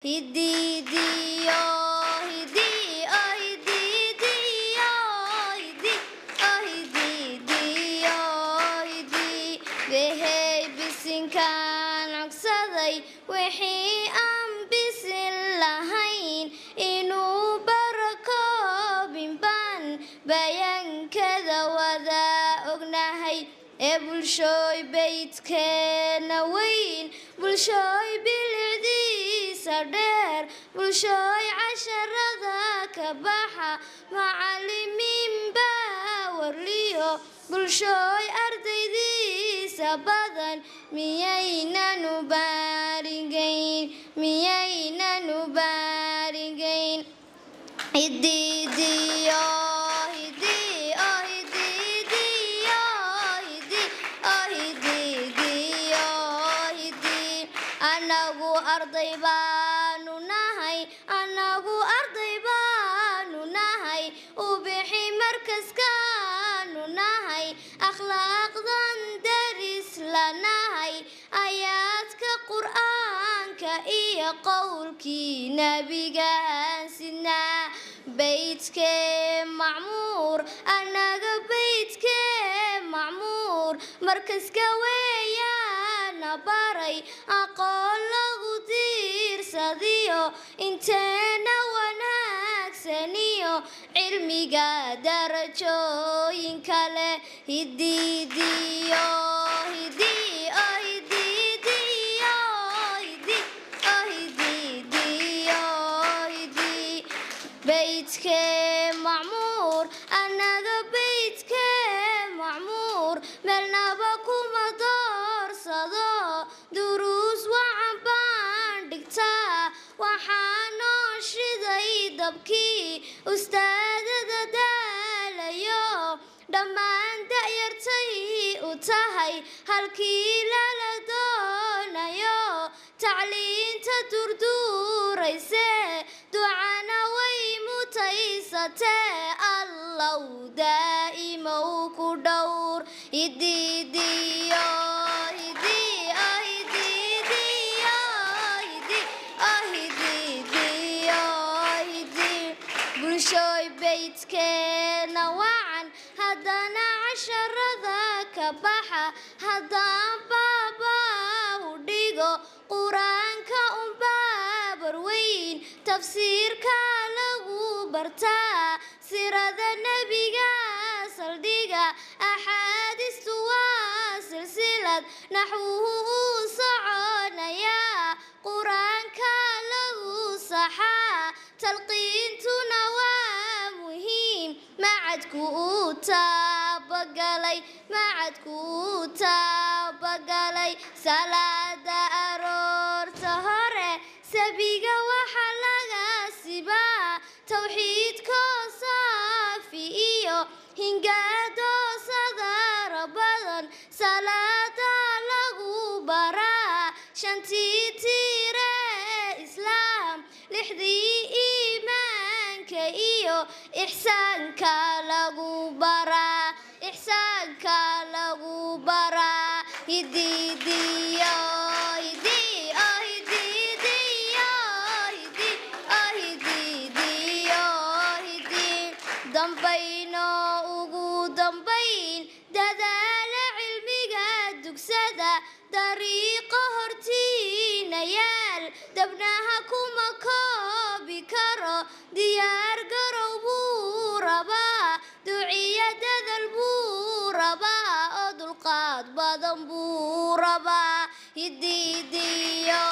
Hidiyo, hidi, oh hidiyo, hidi, oh hidiyo, hidi. Behey bisinkaan cogsaday wixii aan bisin lahayn inuu barakoobin baan bayankada wada ognahay. Bulshooy beydkeena weyn, bulshooy bilicdiisa dheer, bulshooy casharada ka baxa, macallimiin baa warliyo, bulshooy ardaydiisa badan, miyaynanu baarigayn, miyaynanu baarigayn. Hidiyo, hidi, oh hidiyo, hidi, oh hidiyo, hidi. Anagu arday baanu nahay, anagu arday baanu nahay, u bixi markaskaanu nahay, akhlaaqdan daris lanahay, aayaadka qur'aanka iyo qowlkii nabigaan sidnaa. Beydkee macmuur, anaga beydkee macmuur, markaska weeyaana baray, aqoon lagu diirsadiyo, inteena wanaagsaniyo, cilmiga darajooyinka leh. Hidiyo, hidi, oh hidiyo, hidi, oh hidiyo, hidi. Beydkee macmuur, anaga beydkee macmuur, meelnaba kuma doorsado, duruus wacan baan dhigtaa, waxaa noo shiday dabkii ustaadada daalayo, dhammaan da'yartay u tahay halkii lala doonayo, tacliinta durduurayse, ducana way mutaysatee, allow daa'imow ku dhowr. Hidiyo, hidi, oh hidiyo, hidi, oh hidiyo, hidi. Bulshooy beydkeena wacan, haddana casharada ka baxa, haddaan baabaa u dhigo, quraanka unbaa barweyn, tafsiirka lagu bartaa, sirada nebiga saldhiga, axaadiistu waa silsilad, naxwuhu uu soconayaa, quraanka lagu saxaa, talqiintuna waa muhiim, macadku uu taabagalay, macadku uu taabagalay. Salaada aroorta hore, sabiga waxa laga sibaa, tawxiidkoo saafi iyo hingaadoo sadara badan, salaada lagu baraa, shantii tiire islaam, lixdii iimaanka iyo ixsaanka lagu baraa, ixsaanka lagu baraa. Hidiyo, hidi, oh hidiyo, hidi, oh hidiyo, hidi. Dambayno ugu dambayn, dadaala cilmiga dugsada, dariiqa hortiina yaal, dabnaha kuma koobi karo, diyaar garow buu rabaa, duciya dadal buu rabaa, oo dulqaad badan buu rabaa. Hidiyo.